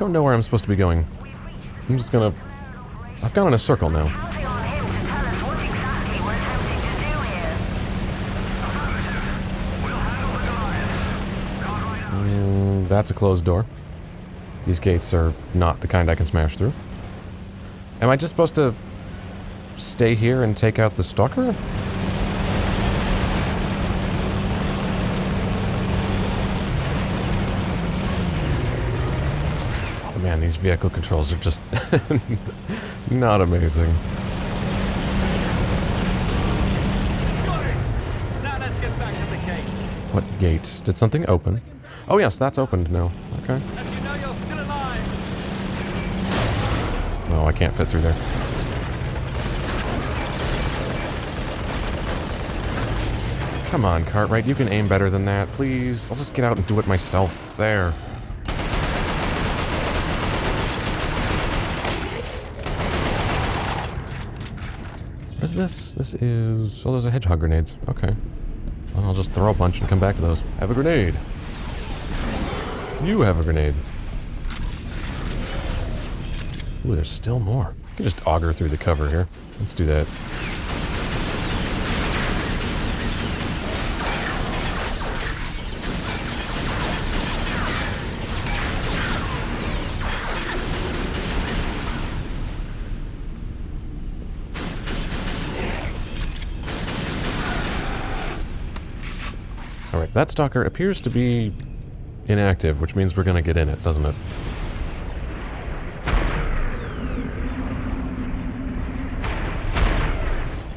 don't know where I'm supposed to be going. I'm just gonna... I've gone in a circle now. That's a closed door. These gates are not the kind I can smash through. Am I just supposed to stay here and take out the Stalker? Oh man, these vehicle controls are just not amazing. Got it! Now let's get back to the gate. What gate? Did something open? Oh yes, that's opened now. Okay. As you know, you're still alive. No, I can't fit through there. Come on, Cartwright, you can aim better than that, please. I'll just get out and do it myself. There. What is this? This is... Oh, those are hedgehog grenades. Okay. Well, I'll just throw a bunch and come back to those. Have a grenade. You have a grenade. Ooh, there's still more. I can just auger through the cover here. Let's do that. Alright, that Stalker appears to be inactive, which means we're gonna get in it, doesn't it?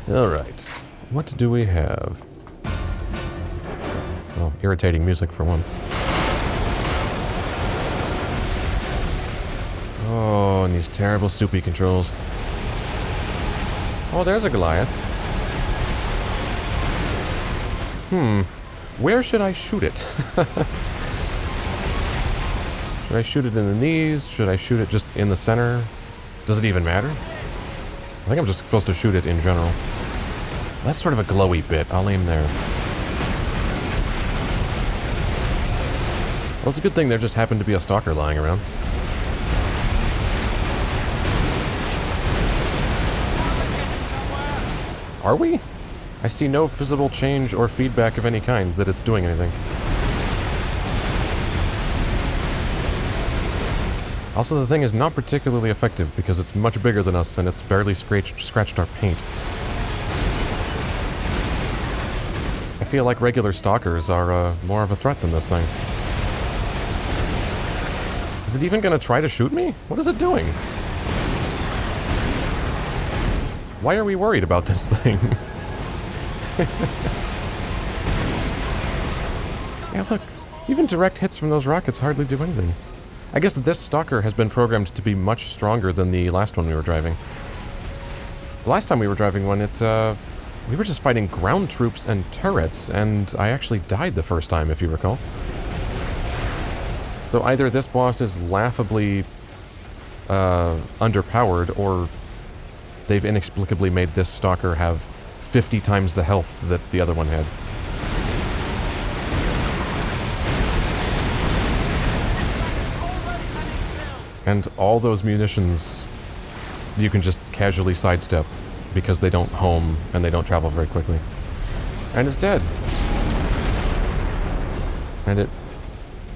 Alright, what do we have? Oh, irritating music for one. Oh, and these terrible soupy controls. Oh, there's a Goliath. Where should I shoot it? Should I shoot it in the knees? Should I shoot it just in the center? Does it even matter? I think I'm just supposed to shoot it in general. That's sort of a glowy bit. I'll aim there. Well, it's a good thing there just happened to be a Stalker lying around. Are we? I see no visible change or feedback of any kind that it's doing anything. Also, the thing is not particularly effective because it's much bigger than us and it's barely scratched our paint. I feel like regular Stalkers are more of a threat than this thing. Is it even gonna try to shoot me? What is it doing? Why are we worried about this thing? Yeah, look. Even direct hits from those rockets hardly do anything. I guess this Stalker has been programmed to be much stronger than the last one we were driving. The last time we were driving one, we were just fighting ground troops and turrets, and I actually died the first time, if you recall. So either this boss is laughably underpowered, or they've inexplicably made this Stalker have 50 times the health that the other one had. And all those munitions you can just casually sidestep because they don't home and they don't travel very quickly. And it's dead. And it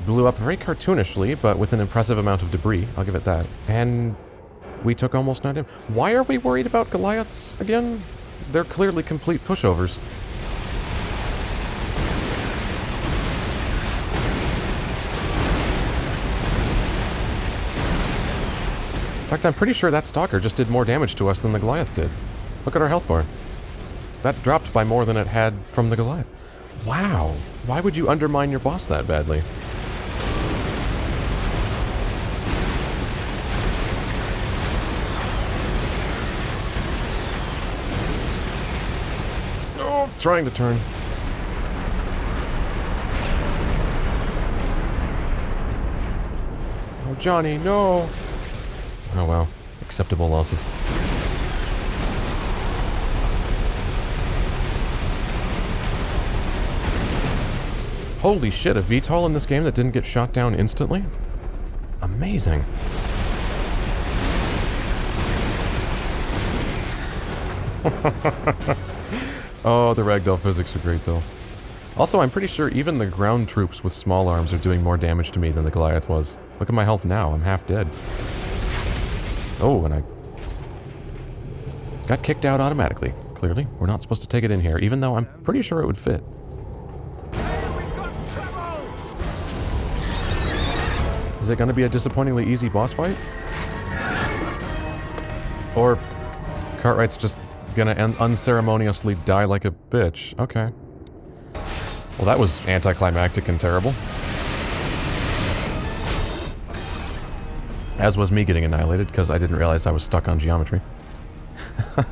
blew up very cartoonishly, but with an impressive amount of debris. I'll give it that. And we took almost no damage. Why are we worried about Goliaths again? They're clearly complete pushovers. In fact, I'm pretty sure that Stalker just did more damage to us than the Goliath did. Look at our health bar. That dropped by more than it had from the Goliath. Wow. Why would you undermine your boss that badly? Oh, trying to turn. Oh, Johnny, no! Oh well, acceptable losses. Holy shit, a VTOL in this game that didn't get shot down instantly? amazing. Oh, the ragdoll physics are great, though. Also, I'm pretty sure even the ground troops with small arms are doing more damage to me than the Goliath was. Look at my health now, I'm half dead. Oh, and I got kicked out automatically. Clearly, we're not supposed to take it in here, even though I'm pretty sure it would fit. Is it going to be a disappointingly easy boss fight? Or Cartwright's just gonna unceremoniously die like a bitch. Okay. Well, that was anticlimactic and terrible. As was me getting annihilated, because I didn't realize I was stuck on geometry. Stop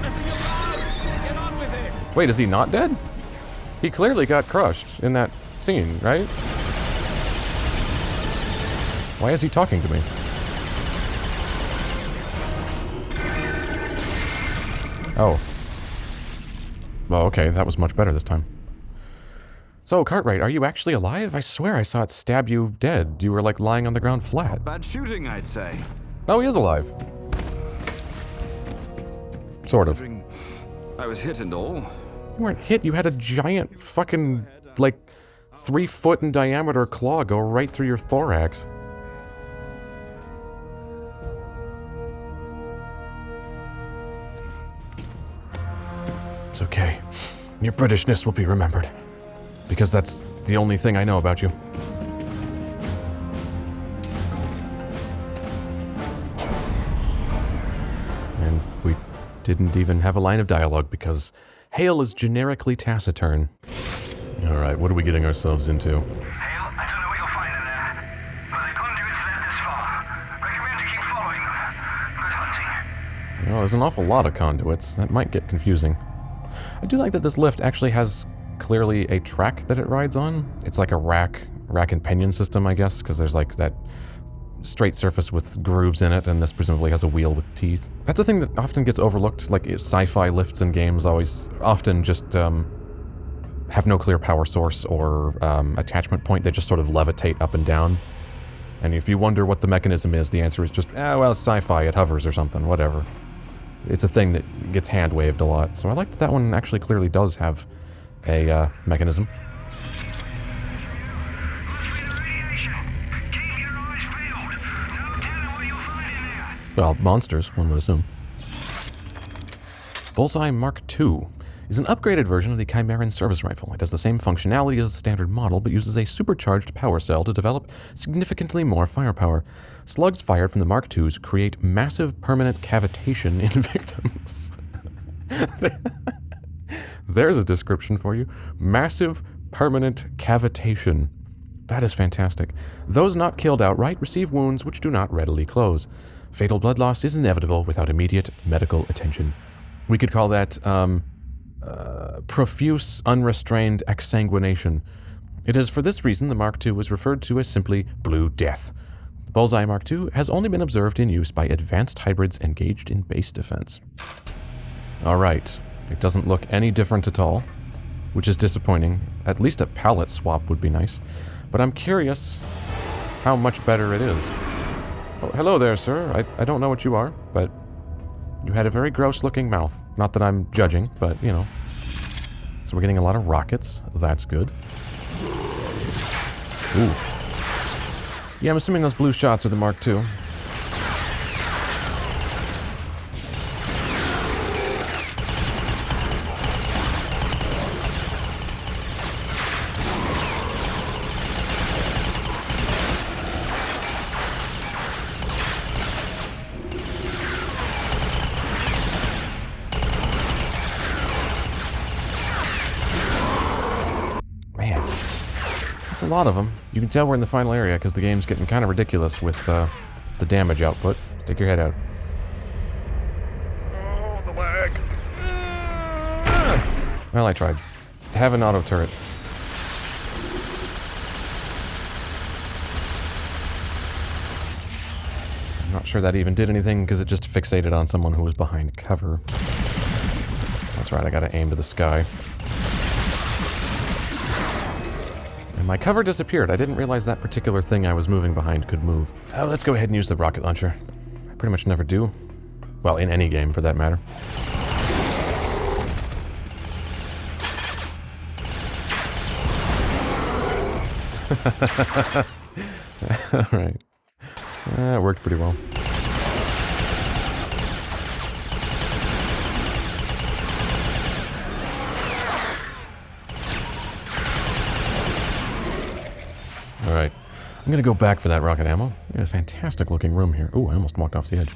messing around! Get on with it! Wait, is he not dead? He clearly got crushed in that scene, right? Why is he talking to me? Oh. Well, okay, that was much better this time. So, Cartwright, are you actually alive? I swear I saw it stab you dead. You were, like, lying on the ground flat. Bad shooting, I'd say. Oh, he is alive. Sort of. Considering I was hit and all. You weren't hit, you had a giant fucking, like, 3 foot in diameter claw go right through your thorax. It's okay. Your Britishness will be remembered. Because that's the only thing I know about you. And we didn't even have a line of dialogue because Hale is generically taciturn. Alright, what are we getting ourselves into? Hale, I don't know what you'll find in there, but the conduits led this far. Recommend you keep following them. Good hunting. Well, there's an awful lot of conduits. That might get confusing. I do like that this lift actually has clearly a track that it rides on. It's like a rack and pinion system, I guess, because there's like that straight surface with grooves in it, and this presumably has a wheel with teeth. That's a thing that often gets overlooked, like sci-fi lifts in games often just have no clear power source or attachment point. They just sort of levitate up and down. And if you wonder what the mechanism is, the answer is just, well, sci-fi, it hovers or something, whatever. It's a thing that gets hand-waved a lot. So I like that one actually clearly does have a mechanism. Well, monsters, one would assume. Bullseye Mark II is an upgraded version of the Chimeran service rifle. It has the same functionality as the standard model, but uses a supercharged power cell to develop significantly more firepower. Slugs fired from the Mark IIs create massive permanent cavitation in victims. There's a description for you. Massive permanent cavitation. That is fantastic. Those not killed outright receive wounds which do not readily close. Fatal blood loss is inevitable without immediate medical attention. We could call that, profuse, unrestrained exsanguination. It is for this reason the Mark II was referred to as simply Blue Death. The Bullseye Mark II has only been observed in use by advanced hybrids engaged in base defense. Alright, it doesn't look any different at all, which is disappointing. At least a palette swap would be nice. But I'm curious how much better it is. Oh, hello there, sir. I don't know what you are, but you had a very gross-looking mouth. Not that I'm judging, but, you know. So we're getting a lot of rockets. That's good. Ooh. Yeah, I'm assuming those blue shots are the Mark II. A lot of them. You can tell we're in the final area because the game's getting kind of ridiculous with the damage output. Stick your head out. Oh, the lag. Well, I tried. Have an auto turret. I'm not sure that even did anything because it just fixated on someone who was behind cover. Let's That's right, I gotta aim to the sky. And my cover disappeared. I didn't realize that particular thing I was moving behind could move. Oh, let's go ahead and use the rocket launcher. I pretty much never do. Well, in any game, for that matter. Alright. That worked pretty well. Alright. I'm gonna go back for that rocket ammo. We got a fantastic looking room here. Ooh, I almost walked off the edge.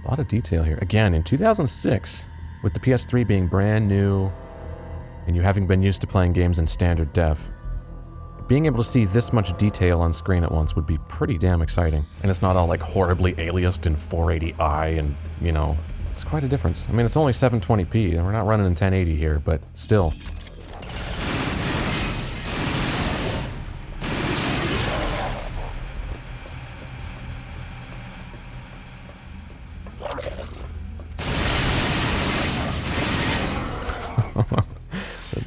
A lot of detail here. Again, in 2006, with the PS3 being brand new, and you having been used to playing games in standard def, being able to see this much detail on screen at once would be pretty damn exciting. And it's not all like horribly aliased in 480i and, you know, it's quite a difference. I mean, it's only 720p, and we're not running in 1080 here, but still.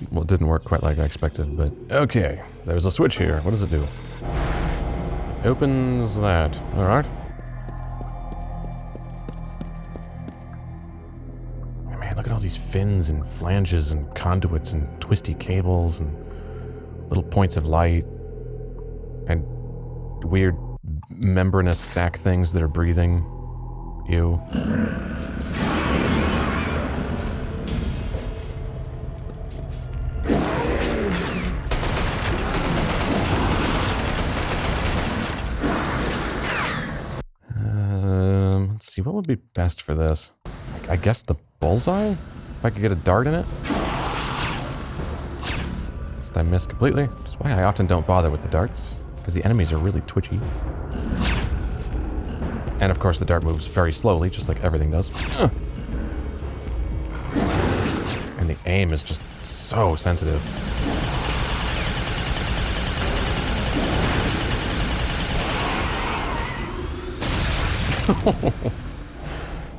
Well, it didn't work quite like I expected, but... Okay, there's a switch here. What does it do? It opens that. Alright. Man, look at all these fins and flanges and conduits and twisty cables and little points of light and weird membranous sac things that are breathing. Ew. Let's see, what would be best for this? I guess the bullseye? If I could get a dart in it? Did I miss completely? That's why I often don't bother with the darts, because the enemies are really twitchy. And of course the dart moves very slowly, just like everything does. And the aim is just so sensitive.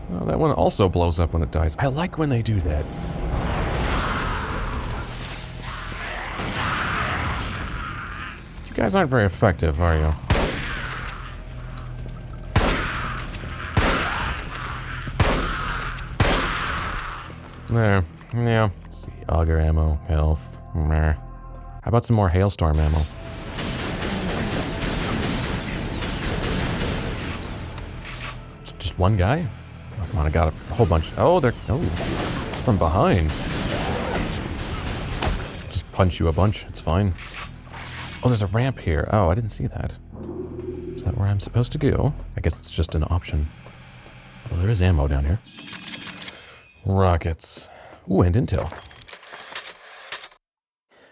Well, that one also blows up when it dies. I like when they do that. You guys aren't very effective, are you? There. Yeah. Let's see, Auger ammo, health. Meh. How about some more Hailstorm ammo? Just one guy? Oh, come on, I got a whole bunch. Oh, they're... Oh, from behind. Just punch you a bunch. It's fine. Oh, there's a ramp here. Oh, I didn't see that. Is that where I'm supposed to go? I guess it's just an option. Well, there is ammo down here. Rockets. Ooh, and intel.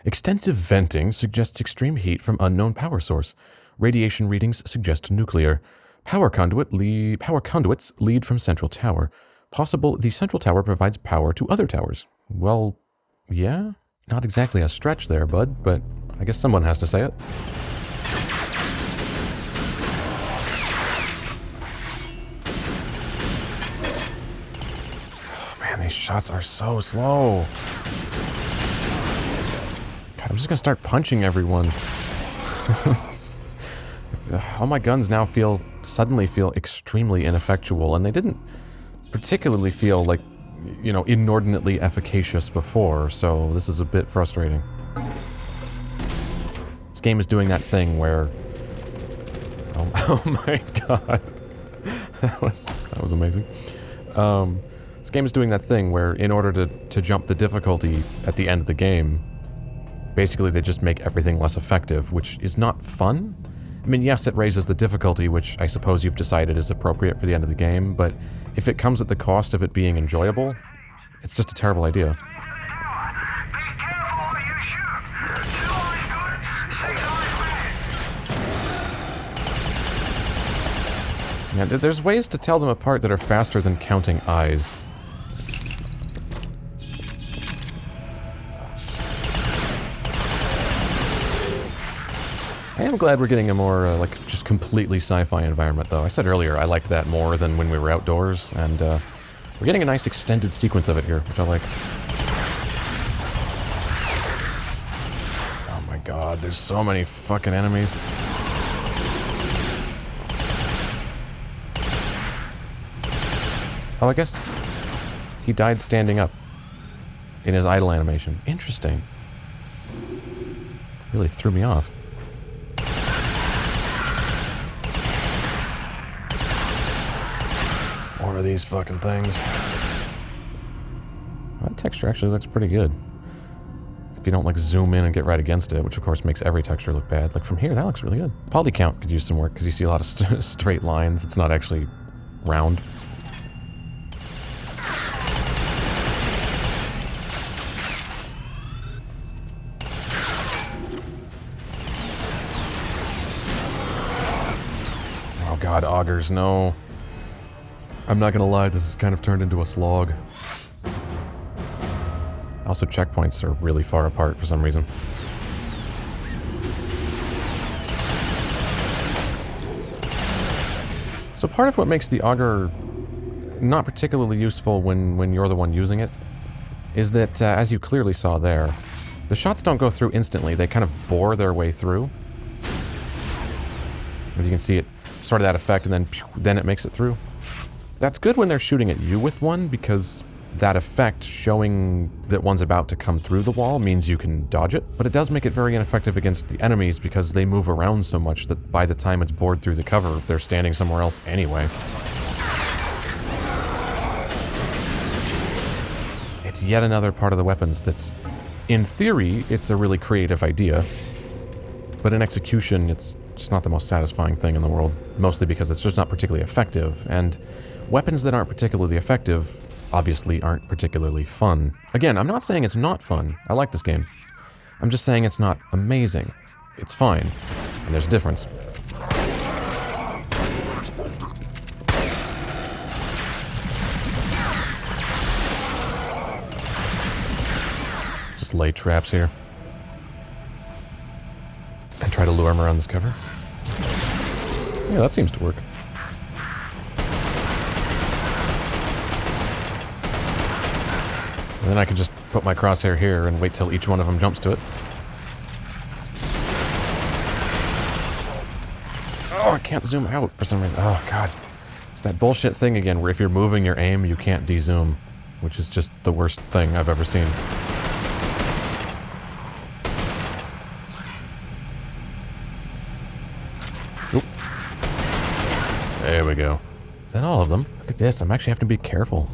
Extensive venting suggests extreme heat from unknown power source. Radiation readings suggest nuclear. Power conduits lead from central tower. Possible the central tower provides power to other towers. Well, yeah? Not exactly a stretch there, bud, but I guess someone has to say it. Oh, man, these shots are so slow. God, I'm just gonna start punching everyone. All my guns now suddenly feel extremely ineffectual, and they didn't particularly feel like, you know, inordinately efficacious before, so this is a bit frustrating. This game is doing that thing where... Oh my god. That was amazing. This game is doing that thing where in order to jump the difficulty at the end of the game, basically they just make everything less effective, which is not fun. I mean, yes, it raises the difficulty, which I suppose you've decided is appropriate for the end of the game, but if it comes at the cost of it being enjoyable, it's just a terrible idea. Yeah, there's ways to tell them apart that are faster than counting eyes. I am glad we're getting a more, like, just completely sci-fi environment, though. I said earlier I liked that more than when we were outdoors, and We're getting a nice extended sequence of it here, which I like. Oh my god, there's so many fucking enemies. Oh, I guess he died standing up in his idle animation. Interesting. Really threw me off. More of these fucking things. That texture actually looks pretty good. If you don't, like, zoom in and get right against it, which of course makes every texture look bad. Like, from here, that looks really good. Poly count could use some work, because you see a lot of straight lines. It's not actually round. Oh god, augers, no. I'm not gonna lie, this has kind of turned into a slog. Also, checkpoints are really far apart for some reason. So part of what makes the auger not particularly useful when you're the one using it is that, as you clearly saw there, the shots don't go through instantly. They kind of bore their way through. As you can see, it sort of that effect, and then it makes it through. That's good when they're shooting at you with one, because that effect showing that one's about to come through the wall means you can dodge it, but it does make it very ineffective against the enemies because they move around so much that by the time it's bored through the cover, they're standing somewhere else anyway. It's yet another part of the weapons that's, in theory, it's a really creative idea, but in execution, it's just not the most satisfying thing in the world, mostly because it's just not particularly effective, and weapons that aren't particularly effective obviously aren't particularly fun. Again, I'm not saying it's not fun. I like this game. I'm just saying it's not amazing. It's fine. And there's a difference. Just lay traps here. And try to lure him around this cover. Yeah, that seems to work. And then I can just put my crosshair here and wait till each one of them jumps to it. Oh, I can't zoom out for some reason. Oh, God. It's that bullshit thing again where if you're moving your aim, you can't de-zoom, which is just the worst thing I've ever seen. Oop. There we go. Is that all of them? Look at this. I'm actually having to be careful.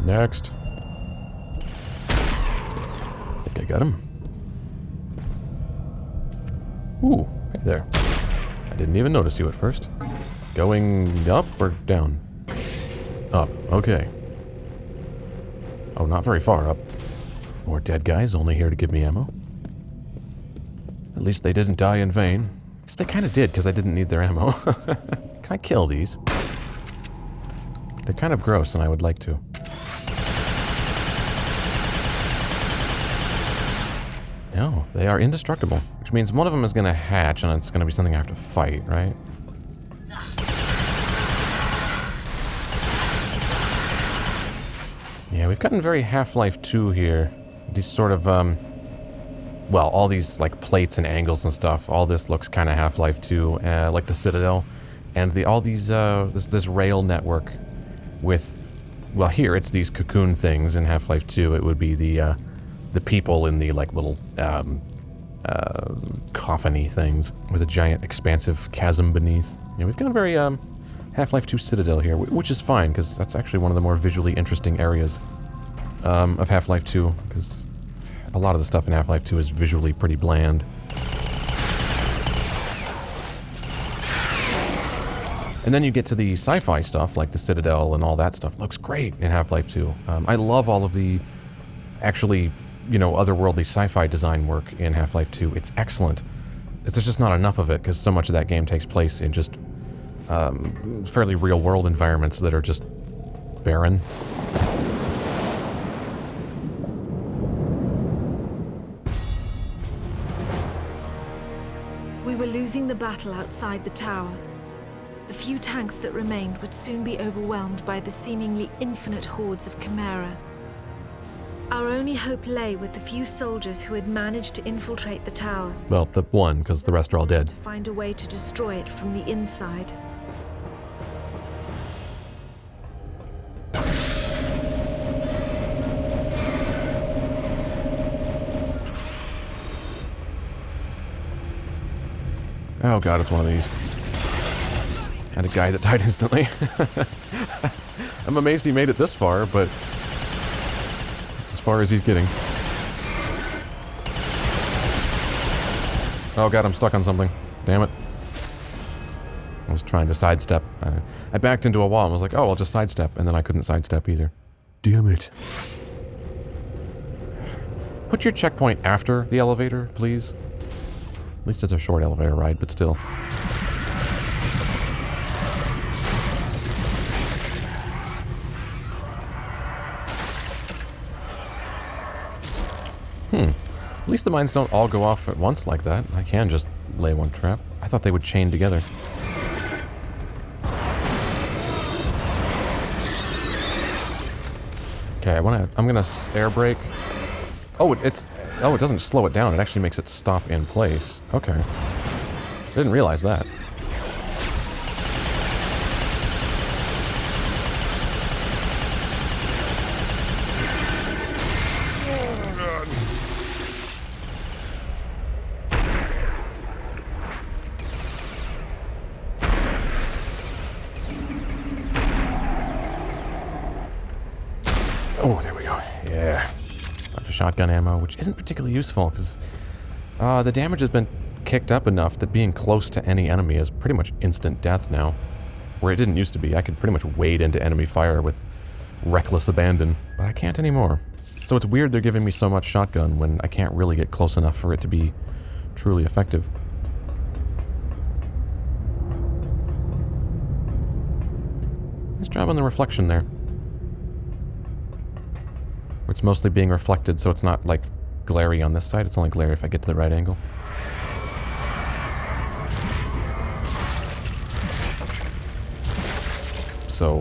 Next. I think I got him. Ooh, hey there. I didn't even notice you at first. Going up or down? Up, okay. Oh, not very far up. More dead guys, only here to give me ammo. At least they didn't die in vain. Except they kind of did, because I didn't need their ammo. Can I kill these? They're kind of gross, and I would like to. No, they are indestructible, which means one of them is going to hatch, and it's going to be something I have to fight, right? Yeah, we've gotten very Half-Life 2 here. These sort of, well, all these, like, plates and angles and stuff, all this looks kind of Half-Life 2, like the Citadel, and all these, this rail network with, well, here it's these cocoon things. In Half-Life 2, it would be the people in the, like, little, coffin-y things with a giant expansive chasm beneath. Yeah, we've got a very, Half-Life 2 Citadel here, which is fine, because that's actually one of the more visually interesting areas of Half-Life 2, because a lot of the stuff in Half-Life 2 is visually pretty bland. And then you get to the sci-fi stuff, like the Citadel and all that stuff. Looks great in Half-Life 2. I love all of the, actually, you know, otherworldly sci-fi design work in Half-Life 2. It's excellent. There's just not enough of it, because so much of that game takes place in just fairly real-world environments that are just barren. We were losing the battle outside the tower. The few tanks that remained would soon be overwhelmed by the seemingly infinite hordes of Chimera. Our only hope lay with the few soldiers who had managed to infiltrate the tower. Well, the one, because the rest are all dead. To find a way to destroy it from the inside. Oh god, it's one of these. And a guy that died instantly. I'm amazed he made it this far, but it's as far as he's getting. Oh god, I'm stuck on something. Damn it. I was trying to sidestep. I backed into a wall and was like, oh, I'll just sidestep, and then I couldn't sidestep either. Damn it. Put your checkpoint after the elevator, please. At least it's a short elevator ride, but still. At least the mines don't all go off at once like that. I can just lay one trap. I thought they would chain together. Okay, I'm gonna air brake. Oh, it doesn't slow it down. It actually makes it stop in place. Okay. Didn't realize that. Oh, there we go. Yeah. Bunch of shotgun ammo, which isn't particularly useful, because the damage has been kicked up enough that being close to any enemy is pretty much instant death now. Where it didn't used to be. I could pretty much wade into enemy fire with reckless abandon, but I can't anymore. So it's weird they're giving me so much shotgun when I can't really get close enough for it to be truly effective. Nice job on the reflection there. It's mostly being reflected, so it's not, like, glary on this side. It's only glary if I get to the right angle. So,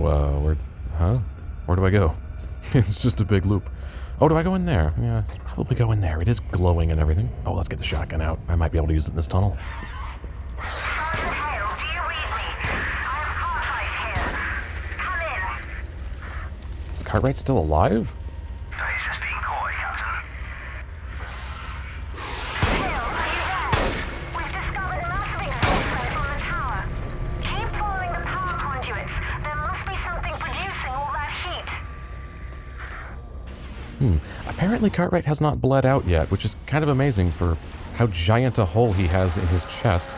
where do I go? It's just a big loop. Oh, do I go in there? Yeah, probably go in there. It is glowing and everything. Oh, let's get the shotgun out. I might be able to use it in this tunnel. Sergeant Hale, do you read me? I am Cartwright here. Come in. Is Cartwright still alive? Base is being coy, Captain. Hale, are you there? We've discovered a massive exhaust on the tower. Keep following the power conduits. There must be something producing all that heat. Apparently Cartwright has not bled out yet, which is kind of amazing for how giant a hole he has in his chest.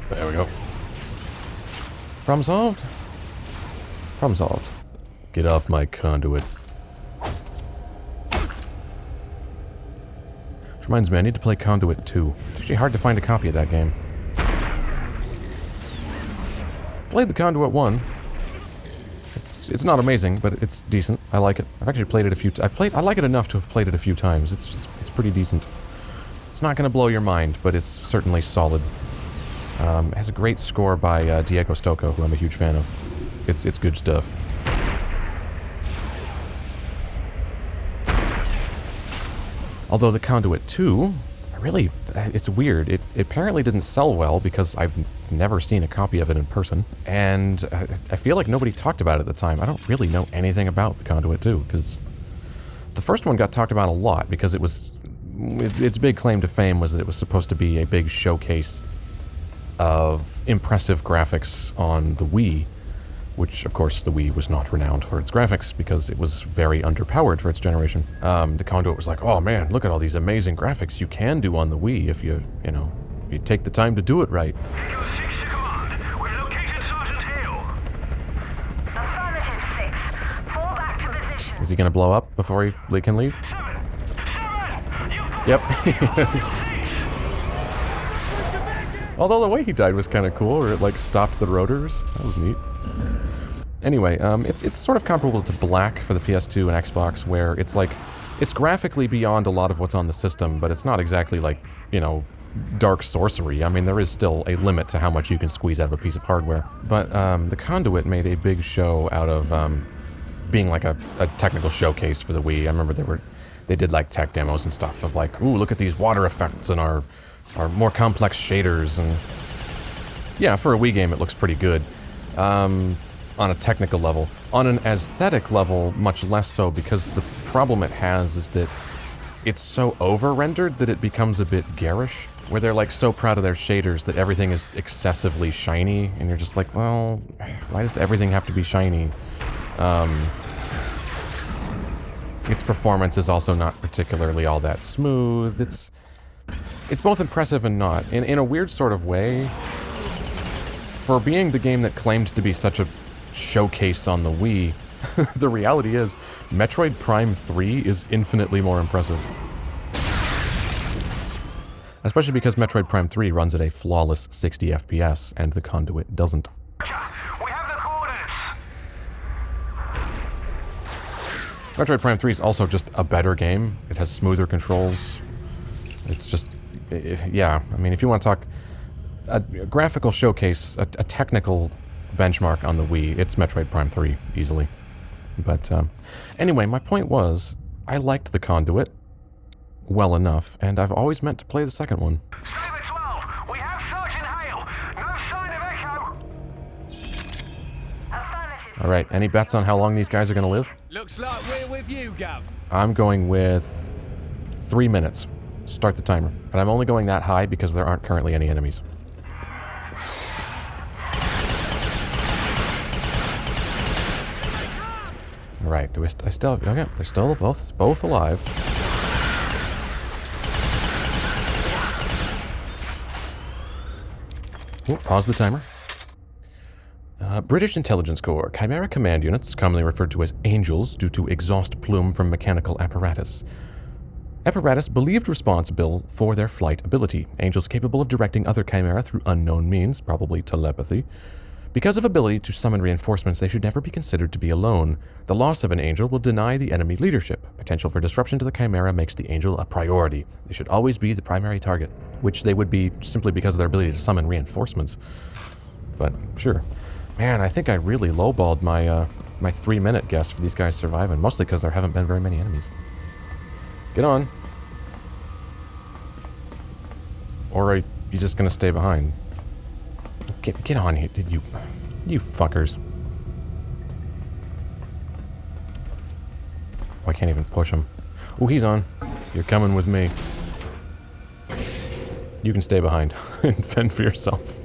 There we go. Problem solved? Problem solved. Get off my conduit. Which reminds me, I need to play Conduit 2. It's actually hard to find a copy of that game. Played the Conduit 1. It's not amazing, but it's decent. I like it. I've actually played it a few I like it enough to have played it a few times. It's pretty decent. It's not going to blow your mind, but it's certainly solid. It has a great score by Diego Stocco, who I'm a huge fan of. It's good stuff. Although the Conduit 2, it's weird. It apparently didn't sell well because I've never seen a copy of it in person. And I feel like nobody talked about it at the time. I don't really know anything about the Conduit 2, because the first one got talked about a lot because its big claim to fame was that it was supposed to be a big showcase of impressive graphics on the Wii, which, of course, the Wii was not renowned for its graphics because it was very underpowered for its generation. The Conduit was like, oh man, look at all these amazing graphics you can do on the Wii if you take the time to do it right. Echo 6 to command. We've located Sergeant Hale. Affirmative 6. Fall back to position. Is he gonna blow up before he can leave? 7. You've Yep, he is. Although the way he died was kind of cool, or it like stopped the rotors. That was neat. Anyway, it's sort of comparable to Black for the PS2 and Xbox, where it's like It's graphically beyond a lot of what's on the system, but it's not exactly like, you know, dark sorcery. I mean, there is still a limit to how much you can squeeze out of a piece of hardware. But the Conduit made a big show out of being like a technical showcase for the Wii. I remember they did like tech demos and stuff of like, ooh, look at these water effects and our more complex shaders. And yeah, for a Wii game, it looks pretty good on a technical level. On an aesthetic level, much less so, because the problem it has is that it's so over-rendered that it becomes a bit garish, where they're like so proud of their shaders that everything is excessively shiny, and you're just like, well, why does everything have to be shiny? Its performance is also not particularly all that smooth. It's both impressive and not. In a weird sort of way, for being the game that claimed to be such a showcase on the Wii, the reality is, Metroid Prime 3 is infinitely more impressive. Especially because Metroid Prime 3 runs at a flawless 60 FPS, and the Conduit doesn't. We have the coordinates. Metroid Prime 3 is also just a better game. It has smoother controls. It's just, yeah, I mean, if you want to talk a graphical showcase, a technical benchmark on the Wii, it's Metroid Prime 3, easily. But anyway, my point was, I liked the Conduit well enough, and I've always meant to play the second one. Saber 12, we have Sergeant Hale. No sign of Echo. Affirmative. Alright, any bets on how long these guys are going to live? Looks like we're with you, Gav. I'm going with 3 minutes. Start the timer. But I'm only going that high because there aren't currently any enemies. Alright, I still... Okay, they're still both alive. Ooh, pause the timer. British Intelligence Corps. Chimera command units, commonly referred to as Angels due to exhaust plume from mechanical apparatus. Apparatus believed responsible for their flight ability. Angels capable of directing other Chimera through unknown means, probably telepathy. Because of ability to summon reinforcements, they should never be considered to be alone. The loss of an Angel will deny the enemy leadership. Potential for disruption to the Chimera makes the Angel a priority. They should always be the primary target, which they would be simply because of their ability to summon reinforcements. But, sure. Man, I think I really lowballed my 3-minute guess for these guys surviving, mostly because there haven't been very many enemies. Get on. Or are you just gonna stay behind? Get on here, did you fuckers. Oh, I can't even push him. Oh, he's on. You're coming with me. You can stay behind and fend for yourself.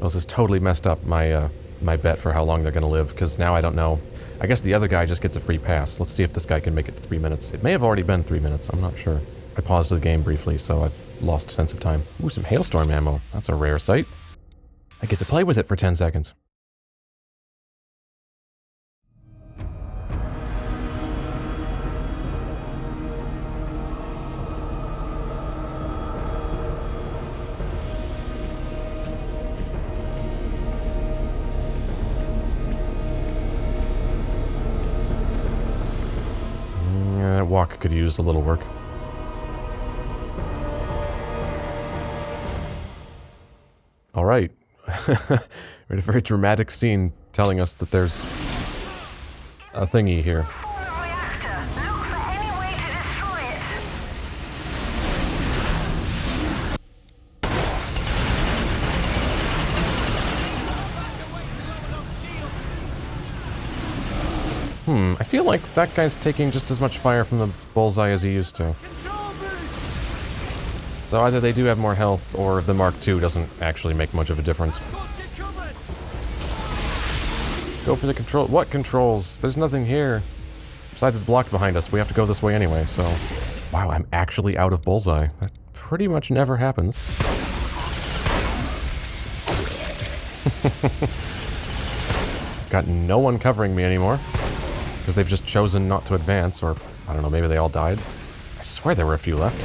This is totally messed up my my bet for how long they're gonna live, because now I don't know. I guess the other guy just gets a free pass. Let's see if this guy can make it to 3 minutes. It may have already been 3 minutes, I'm not sure. I paused the game briefly, so I've lost sense of time. Ooh, some Hailstorm ammo. That's a rare sight. I get to play with it for 10 seconds. That walk could use a little work. All right. We're at a very dramatic scene telling us that there's a thingy here. Reactor. Look for any way to destroy it. I feel like that guy's taking just as much fire from the Bullseye as he used to. So either they do have more health, or the Mark II doesn't actually make much of a difference. Go for the control. What controls? There's nothing here. Besides, it's blocked behind us. We have to go this way anyway, so... Wow, I'm actually out of Bullseye. That pretty much never happens. Got no one covering me anymore. Because they've just chosen not to advance, or, I don't know, maybe they all died. I swear there were a few left.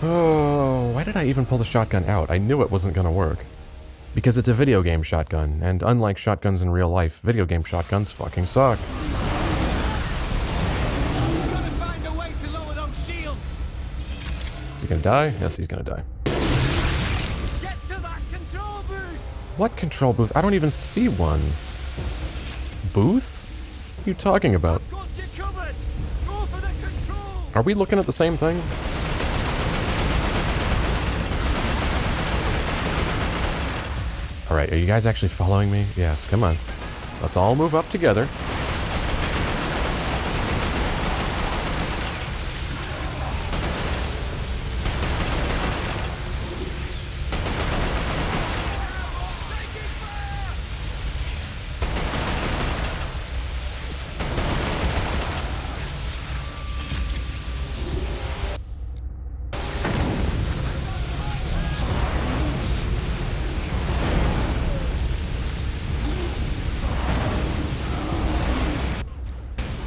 Oh, why did I even pull the shotgun out? I knew it wasn't gonna work. Because it's a video game shotgun, and unlike shotguns in real life, video game shotguns fucking suck. he gonna die? Yes, he's gonna die. Get to that control booth! What control booth? I don't even see one. Booth? What are you talking about? Got you covered! Go for the control! Are we looking at the same thing? Alright, are you guys actually following me? Yes, come on. Let's all move up together.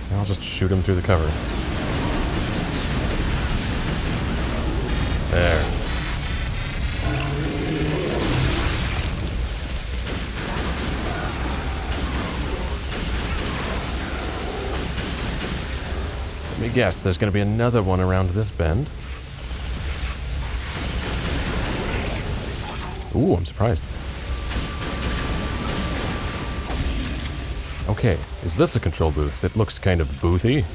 I'll just shoot him through the cover. There. Let me guess, there's going to be another one around this bend. Ooh, I'm surprised. Okay, is this a control booth? It looks kind of boothy.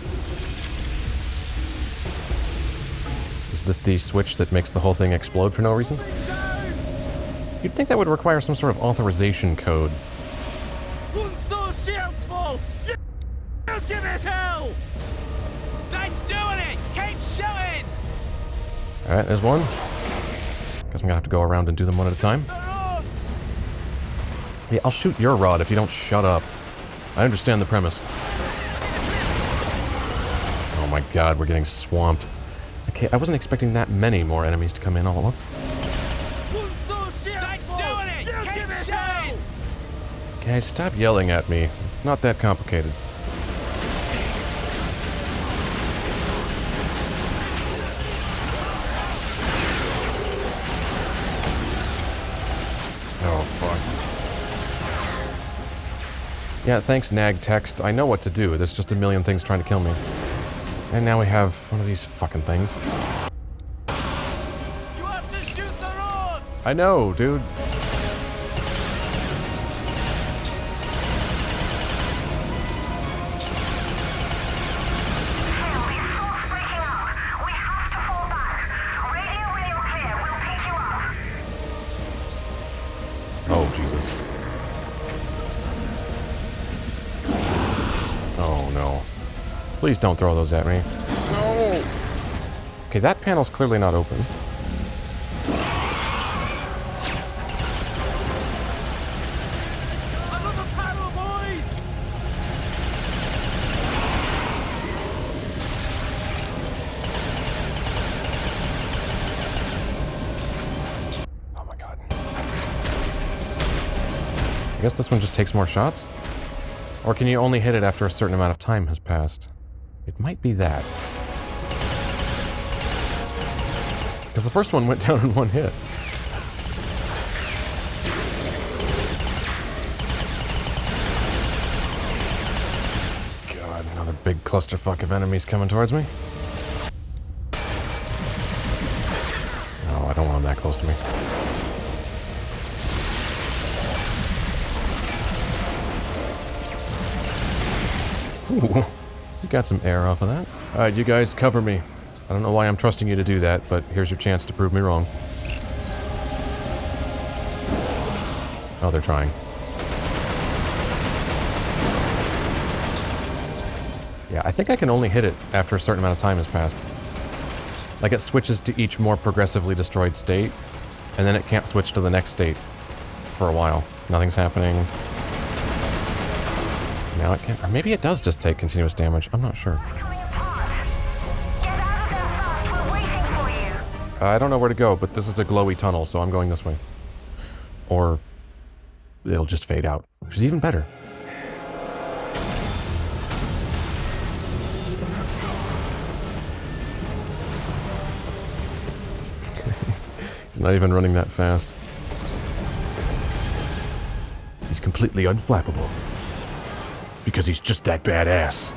Is this the switch that makes the whole thing explode for no reason? You'd think that would require some sort of authorization code. Once those shields fall, you give it hell! That's doing it! Keep shooting! Alright, there's one. Guess I'm gonna have to go around and do them one at a time. The rods! Yeah, I'll shoot your rod if you don't shut up. I understand the premise. Oh my god, we're getting swamped. Okay, I wasn't expecting that many more enemies to come in all at once. Once those shields fall, doing it! You give it hell! Guys, stop yelling at me. It's not that complicated. Oh, fuck. Yeah, thanks, Nag Text. I know what to do. There's just a million things trying to kill me. And now we have one of these fucking things. You have to shoot the rods! I know, dude. Oh, Jesus. Oh, no. Please don't throw those at me. No! Okay, that panel's clearly not open. Another panel, boys! Oh my god. I guess this one just takes more shots? Or can you only hit it after a certain amount of time has passed? It might be that. Because the first one went down in one hit. God, another big clusterfuck of enemies coming towards me. No, I don't want them that close to me. Ooh, you got some air off of that. Alright, you guys cover me. I don't know why I'm trusting you to do that, but here's your chance to prove me wrong. Oh, they're trying. Yeah, I think I can only hit it after a certain amount of time has passed. Like, it switches to each more progressively destroyed state, and then it can't switch to the next state for a while. Nothing's happening. Now it can, or maybe it does just take continuous damage. I'm not sure. I don't know where to go, but this is a glowy tunnel, so I'm going this way. Or it'll just fade out, which is even better. He's not even running that fast. He's completely unflappable. Because he's just that badass.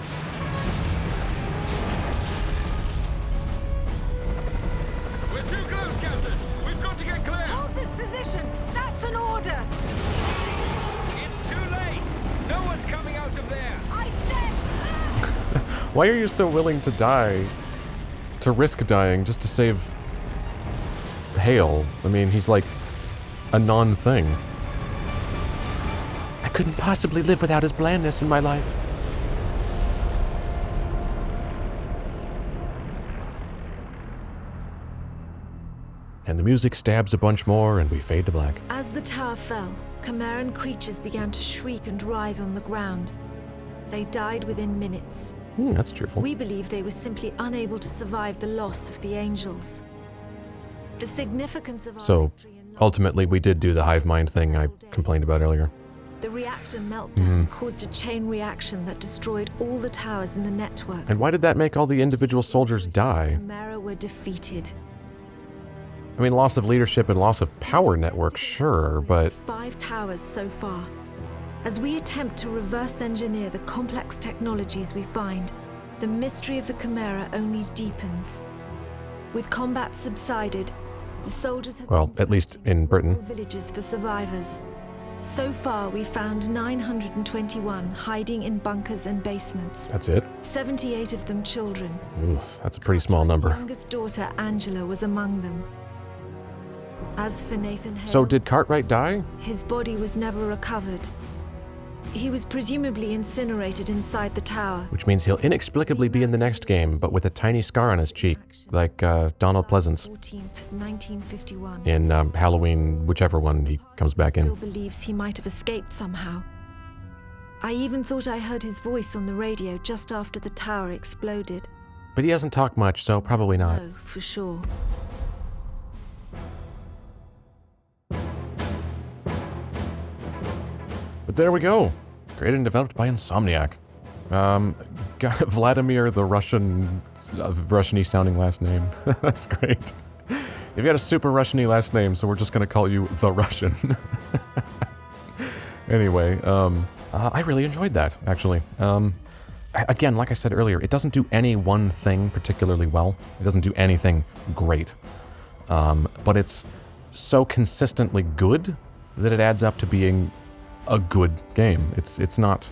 We're Why are you so willing to die, to risk dying, just to save Hale? I mean, he's like a non-thing. I couldn't possibly live without his blandness in my life. And the music stabs a bunch more, and we fade to black. As the tower fell, Chimeran creatures began to shriek and writhe on the ground. They died within minutes. That's cheerful. We believe they were simply unable to survive the loss of the angels. The significance of our victory in Ultimately, we did do the hive mind thing I complained about earlier. The reactor meltdown caused a chain reaction that destroyed all the towers in the network. And why did that make all the individual soldiers die? Chimera were defeated. I mean, loss of leadership and loss of power network, sure, but 5 towers so far. As we attempt to reverse engineer the complex technologies we find, the mystery of the Chimera only deepens. With combat subsided, the soldiers have well, been at least searching in Britain. all villages for survivors. So far, we found 921 hiding in bunkers and basements. That's it? 78 of them children. Oof, that's a pretty small number. His youngest daughter, Angela, was among them. As for Nathan Hale, So did Cartwright die? his body was never recovered. He was presumably incinerated inside the tower. Which means he'll inexplicably be in the next game, but with a tiny scar on his cheek, like Donald Pleasance 14th, 1951. in Halloween, whichever one he comes back Still in. believes he might have escaped somehow. I even thought I heard his voice on the radio just after the tower exploded. But he doesn't talk much, so probably not. No, for sure. But there we go. Created and developed by Insomniac. Vladimir, the Russian-y sounding last name. That's great. You've got a super Russian-y last name, so we're just going to call you the Russian. Anyway, I really enjoyed that, actually. Again, like I said earlier, it doesn't do any one thing particularly well. It doesn't do anything great. But it's so consistently good that it adds up to being a good game. It's not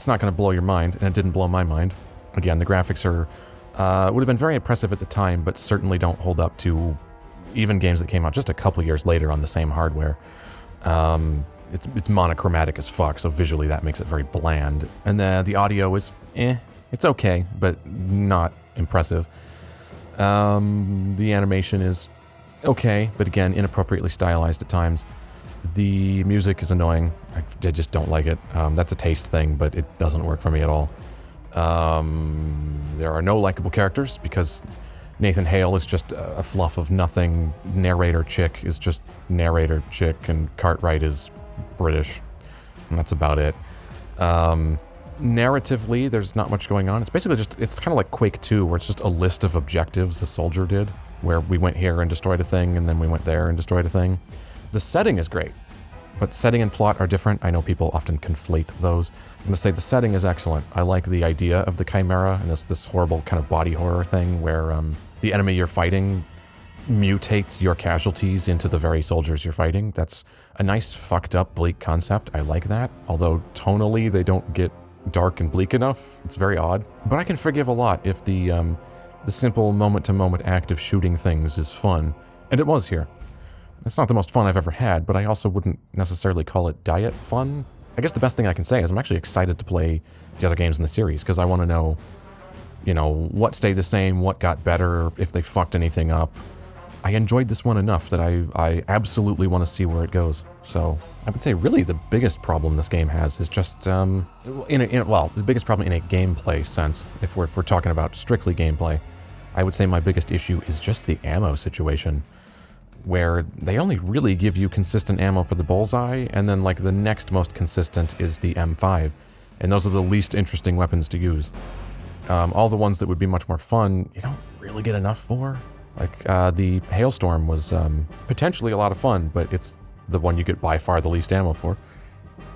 going to blow your mind, and it didn't blow my mind. Again, the graphics are would have been very impressive at the time, but certainly don't hold up to even games that came out just a couple years later on the same hardware. It's monochromatic as fuck, so visually that makes it very bland. And the audio is it's okay, but not impressive. The animation is okay, but again, inappropriately stylized at times. The music is annoying. I just don't like it. That's a taste thing, but it doesn't work for me at all. There are no likable characters because Nathan Hale is just a fluff of nothing. Narrator chick is just narrator chick, and Cartwright is British. And that's about it. Narratively, there's not much going on. It's basically it's kind of like Quake 2, where it's just a list of objectives the soldier did, where we went here and destroyed a thing, and then we went there and destroyed a thing. The setting is great, but setting and plot are different. I know people often conflate those. I'm going to say the setting is excellent. I like the idea of the Chimera and this horrible kind of body horror thing where the enemy you're fighting mutates your casualties into the very soldiers you're fighting. That's a nice, fucked up, bleak concept. I like that. Although tonally they don't get dark and bleak enough. It's very odd. But I can forgive a lot if the simple moment-to-moment act of shooting things is fun. And it was here. It's not the most fun I've ever had, but I also wouldn't necessarily call it diet fun. I guess the best thing I can say is I'm actually excited to play the other games in the series, because I want to know, what stayed the same, what got better, if they fucked anything up. I enjoyed this one enough that I absolutely want to see where it goes. So I would say really the biggest problem this game has is just, the biggest problem in a gameplay sense, if we're talking about strictly gameplay, I would say my biggest issue is just the ammo situation, where they only really give you consistent ammo for the Bullseye, and then like the next most consistent is the M5, and those are the least interesting weapons to use. All the ones that would be much more fun, you don't really get enough for. Like the Hailstorm was potentially a lot of fun, but it's the one you get by far the least ammo for.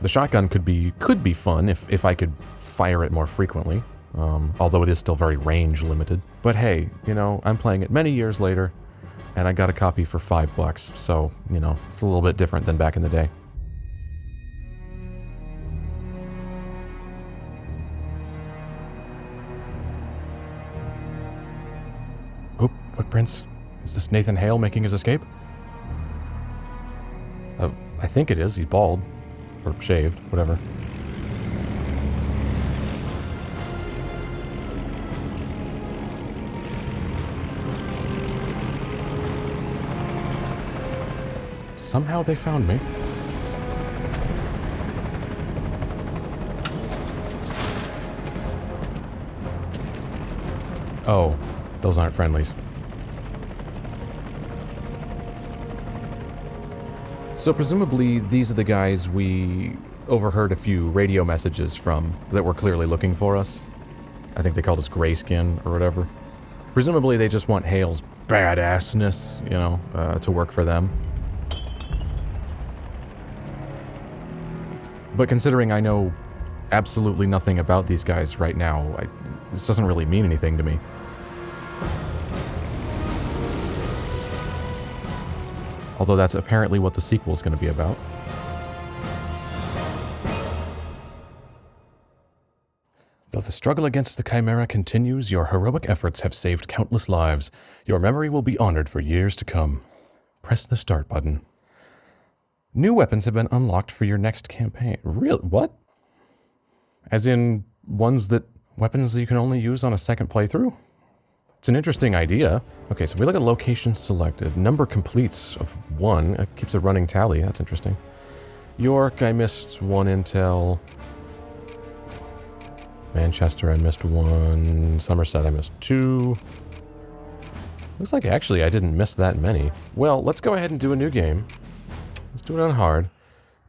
The shotgun could be fun if I could fire it more frequently, although it is still very range limited. But hey, I'm playing it many years later, and I got a copy for $5, so, it's a little bit different than back in the day. Footprints? Is this Nathan Hale making his escape? I think it is. He's bald. Or shaved, whatever. Somehow they found me. Oh, those aren't friendlies. So presumably these are the guys we overheard a few radio messages from that were clearly looking for us. I think they called us Grayskin or whatever. Presumably they just want Hale's badassness, you know, to work for them. But considering I know absolutely nothing about these guys right now, this doesn't really mean anything to me. Although that's apparently what the sequel's going to be about. Though the struggle against the Chimera continues, your heroic efforts have saved countless lives. Your memory will be honored for years to come. Press the start button. New weapons have been unlocked for your next campaign. Real? What? As in, weapons that you can only use on a second playthrough? It's an interesting idea. Okay, so if we look at location selected, number completes of 1. It keeps a running tally. That's interesting. York, I missed 1 intel. Manchester, I missed 1. Somerset, I missed 2. Looks like actually I didn't miss that many. Well, let's go ahead and do a new game. Let's do it on hard.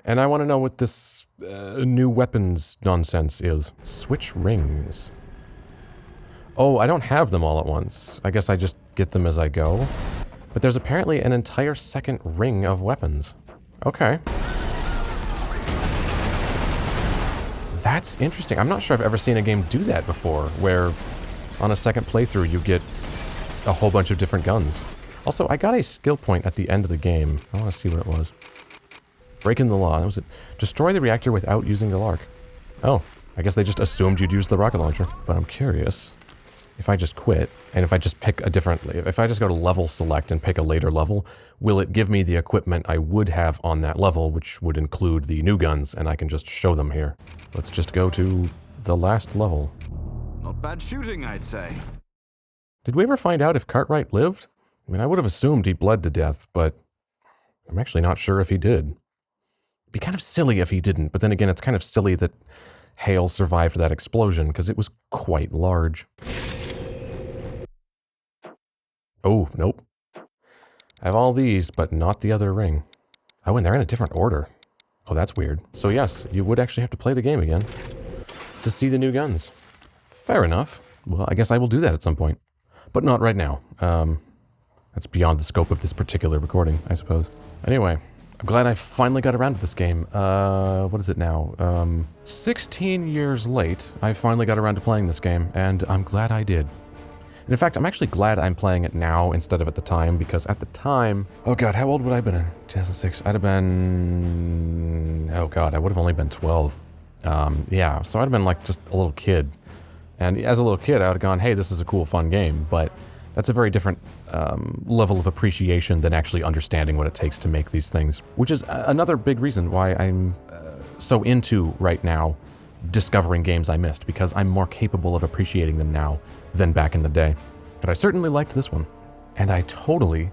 And I want to know what this new weapons nonsense is. Switch rings. Oh, I don't have them all at once. I guess I just get them as I go. But there's apparently an entire second ring of weapons. Okay. That's interesting. I'm not sure I've ever seen a game do that before, where on a second playthrough you get a whole bunch of different guns. Also, I got a skill point at the end of the game. I want to see what it was. Breaking the law. That was it. Destroy the reactor without using the LAARK. Oh, I guess they just assumed you'd use the rocket launcher. But I'm curious. If I just quit, and if I just pick a different... If I just go to level select and pick a later level, will it give me the equipment I would have on that level, which would include the new guns, and I can just show them here. Let's just go to the last level. Not bad shooting, I'd say. Did we ever find out if Cartwright lived? I mean, I would have assumed he bled to death, but I'm actually not sure if he did. It'd be kind of silly if he didn't, but then again, it's kind of silly that Hale survived that explosion, because it was quite large. Oh, nope. I have all these, but not the other ring. Oh, and they're in a different order. Oh, that's weird. So yes, you would actually have to play the game again to see the new guns. Fair enough. Well, I guess I will do that at some point. But not right now. That's beyond the scope of this particular recording, I suppose. Anyway, I'm glad I finally got around to this game. What is it now? 16 years late, I finally got around to playing this game, and I'm glad I did. And in fact, I'm actually glad I'm playing it now instead of at the time, because at the time... Oh god, how old would I have been in 2006? I'd have been... Oh god, I would have only been 12. Yeah, so I'd have been like just a little kid. And as a little kid, I would have gone, hey, this is a cool, fun game, but that's a very different level of appreciation than actually understanding what it takes to make these things. Which is another big reason why I'm so into, right now, discovering games I missed, because I'm more capable of appreciating them now than back in the day. But I certainly liked this one. And I totally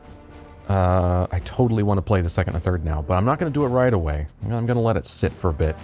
want to play the second and third now, but I'm not going to do it right away. I'm going to let it sit for a bit.